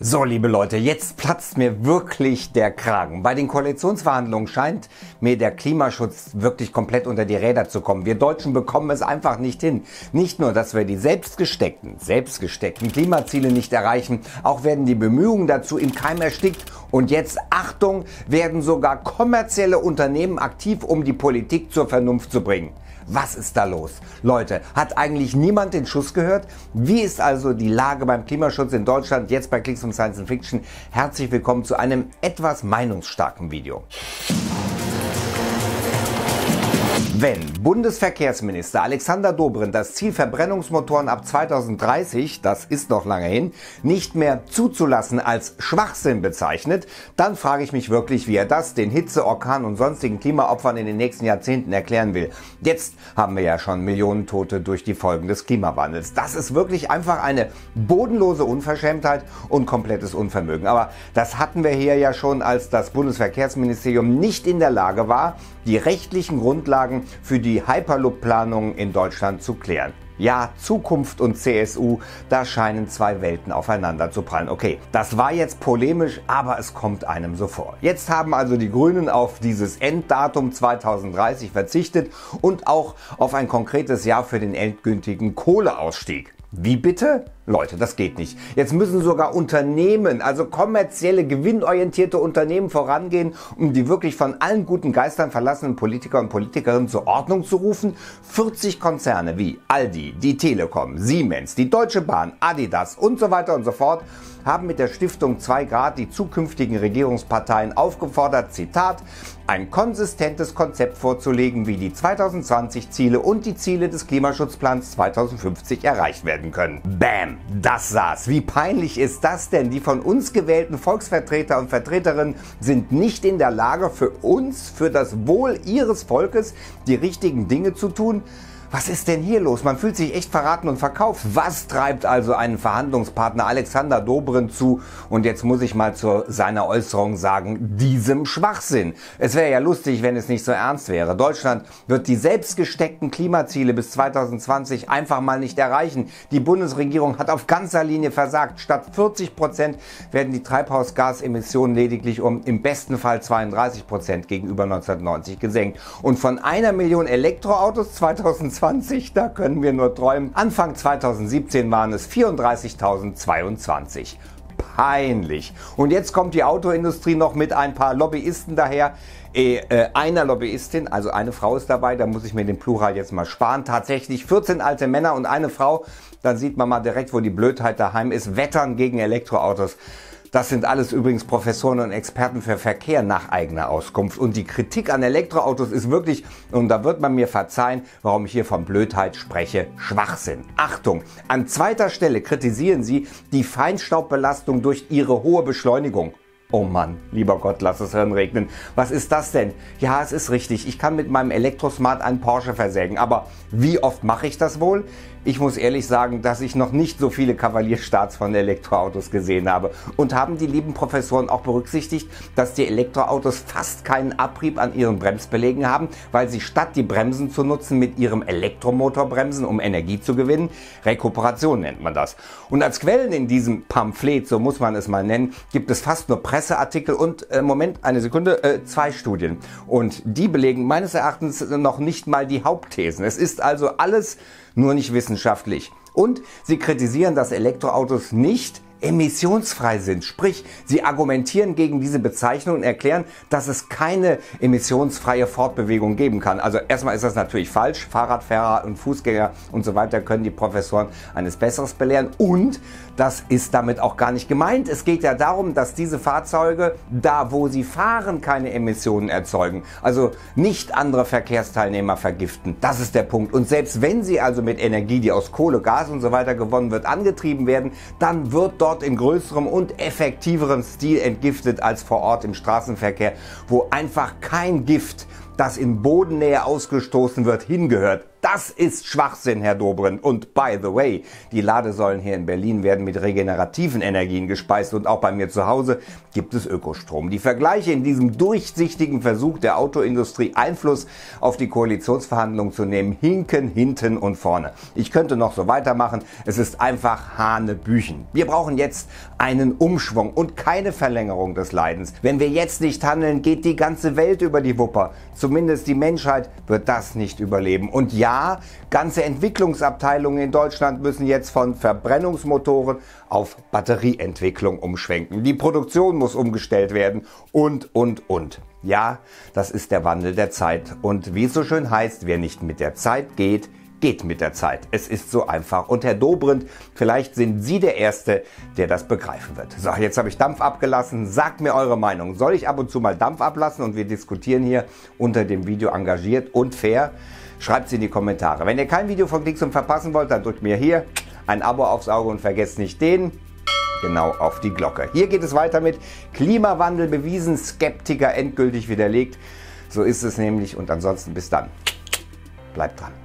So, liebe Leute, jetzt platzt mir wirklich der Kragen. Bei den Koalitionsverhandlungen scheint mir der Klimaschutz wirklich komplett unter die Räder zu kommen. Wir Deutschen bekommen es einfach nicht hin. Nicht nur, dass wir die selbstgesteckten Klimaziele nicht erreichen, auch werden die Bemühungen dazu im Keim erstickt. Und jetzt, Achtung, werden sogar kommerzielle Unternehmen aktiv, um die Politik zur Vernunft zu bringen. Was ist da los? Leute, hat eigentlich niemand den Schuss gehört? Wie ist also die Lage beim Klimaschutz in Deutschland? Jetzt bei Klicks um Science Fiction. Herzlich willkommen zu einem etwas meinungsstarken Video. Wenn Bundesverkehrsminister Alexander Dobrindt das Ziel Verbrennungsmotoren ab 2030, das ist noch lange hin, nicht mehr zuzulassen als Schwachsinn bezeichnet, dann frage ich mich wirklich, wie er das den Hitze, Orkan und sonstigen Klimaopfern in den nächsten Jahrzehnten erklären will. Jetzt haben wir ja schon Millionen Tote durch die Folgen des Klimawandels. Das ist wirklich einfach eine bodenlose Unverschämtheit und komplettes Unvermögen. Aber das hatten wir hier ja schon, als das Bundesverkehrsministerium nicht in der Lage war, die rechtlichen Grundlagen für die Hyperloop-Planung in Deutschland zu klären. Ja, Zukunft und CSU, da scheinen zwei Welten aufeinander zu prallen. Okay, das war jetzt polemisch, aber es kommt einem so vor. Jetzt haben also die Grünen auf dieses Enddatum 2030 verzichtet und auch auf ein konkretes Jahr für den endgültigen Kohleausstieg. Wie bitte? Leute, das geht nicht. Jetzt müssen sogar Unternehmen, also kommerzielle, gewinnorientierte Unternehmen vorangehen, um die wirklich von allen guten Geistern verlassenen Politiker und Politikerinnen zur Ordnung zu rufen. 40 Konzerne wie Aldi, die Telekom, Siemens, die Deutsche Bahn, Adidas und so weiter und so fort haben mit der Stiftung 2 Grad die zukünftigen Regierungsparteien aufgefordert, Zitat, ein konsistentes Konzept vorzulegen, wie die 2020-Ziele und die Ziele des Klimaschutzplans 2050 erreicht werden können. Bam! Das saß. Wie peinlich ist das denn? Die von uns gewählten Volksvertreter und Vertreterinnen sind nicht in der Lage, für uns, für das Wohl ihres Volkes, die richtigen Dinge zu tun. Was ist denn hier los? Man fühlt sich echt verraten und verkauft. Was treibt also einen Verhandlungspartner Alexander Dobrindt zu? Und jetzt muss ich mal zu seiner Äußerung sagen, diesem Schwachsinn. Es wäre ja lustig, wenn es nicht so ernst wäre. Deutschland wird die selbst gesteckten Klimaziele bis 2020 einfach mal nicht erreichen. Die Bundesregierung hat auf ganzer Linie versagt. Statt 40% werden die Treibhausgasemissionen lediglich im besten Fall 32% gegenüber 1990 gesenkt. Und von 1 Million Elektroautos 2020, da können wir nur träumen. Anfang 2017 waren es 34.022. Peinlich. Und jetzt kommt die Autoindustrie noch mit ein paar Lobbyisten daher. Einer Lobbyistin, also eine Frau ist dabei, da muss ich mir den Plural jetzt mal sparen. Tatsächlich 14 alte Männer und eine Frau, dann sieht man mal direkt, wo die Blödheit daheim ist, wettern gegen Elektroautos. Das sind alles übrigens Professoren und Experten für Verkehr nach eigener Auskunft. Und die Kritik an Elektroautos ist wirklich, und da wird man mir verzeihen, warum ich hier von Blödheit spreche, Schwachsinn. Achtung, an zweiter Stelle kritisieren sie die Feinstaubbelastung durch ihre hohe Beschleunigung. Oh Mann, lieber Gott, lass es Hirn regnen. Was ist das denn? Ja, es ist richtig, ich kann mit meinem Elektrosmart einen Porsche versägen. Aber wie oft mache ich das wohl? Ich muss ehrlich sagen, dass ich noch nicht so viele Kavalierstarts von Elektroautos gesehen habe. Und haben die lieben Professoren auch berücksichtigt, dass die Elektroautos fast keinen Abrieb an ihren Bremsbelägen haben, weil sie statt die Bremsen zu nutzen mit ihrem Elektromotor bremsen, um Energie zu gewinnen? Rekuperation nennt man das. Und als Quellen in diesem Pamphlet, so muss man es mal nennen, gibt es fast nur Presseartikel und, zwei Studien. Und die belegen meines Erachtens noch nicht mal die Hauptthesen. Es ist also alles nur nicht wissenschaftlich. Und sie kritisieren, dass Elektroautos nicht emissionsfrei sind. Sprich, sie argumentieren gegen diese Bezeichnung und erklären, dass es keine emissionsfreie Fortbewegung geben kann. Also erstmal ist das natürlich falsch. Fahrradfahrer und Fußgänger und so weiter können die Professoren eines Besseres belehren. Und das ist damit auch gar nicht gemeint. Es geht ja darum, dass diese Fahrzeuge, da wo sie fahren, keine Emissionen erzeugen. Also nicht andere Verkehrsteilnehmer vergiften. Das ist der Punkt. Und selbst wenn sie also mit Energie, die aus Kohle, Gas und so weiter gewonnen wird, angetrieben werden, dann wird dort in größerem und effektiverem Stil entgiftet als vor Ort im Straßenverkehr, wo einfach kein Gift, das in Bodennähe ausgestoßen wird, hingehört. Das ist Schwachsinn, Herr Dobrindt. Und by the way, die Ladesäulen hier in Berlin werden mit regenerativen Energien gespeist und auch bei mir zu Hause gibt es Ökostrom. Die Vergleiche in diesem durchsichtigen Versuch der Autoindustrie Einfluss auf die Koalitionsverhandlungen zu nehmen, hinken hinten und vorne. Ich könnte noch so weitermachen. Es ist einfach Hanebüchen. Wir brauchen jetzt einen Umschwung und keine Verlängerung des Leidens. Wenn wir jetzt nicht handeln, geht die ganze Welt über die Wupper. Zumindest die Menschheit wird das nicht überleben. Und ja, ganze Entwicklungsabteilungen in Deutschland müssen jetzt von Verbrennungsmotoren auf Batterieentwicklung umschwenken. Die Produktion muss umgestellt werden und. Ja, das ist der Wandel der Zeit. Und wie es so schön heißt, wer nicht mit der Zeit geht, geht mit der Zeit. Es ist so einfach. Und Herr Dobrindt, vielleicht sind Sie der Erste, der das begreifen wird. So, jetzt habe ich Dampf abgelassen. Sagt mir eure Meinung. Soll ich ab und zu mal Dampf ablassen und wir diskutieren hier unter dem Video engagiert und fair? Schreibt es in die Kommentare. Wenn ihr kein Video von Klicksum verpassen wollt, dann drückt mir hier ein Abo aufs Auge und vergesst nicht den genau auf die Glocke. Hier geht es weiter mit Klimawandel bewiesen, Skeptiker endgültig widerlegt. So ist es nämlich und ansonsten bis dann. Bleibt dran.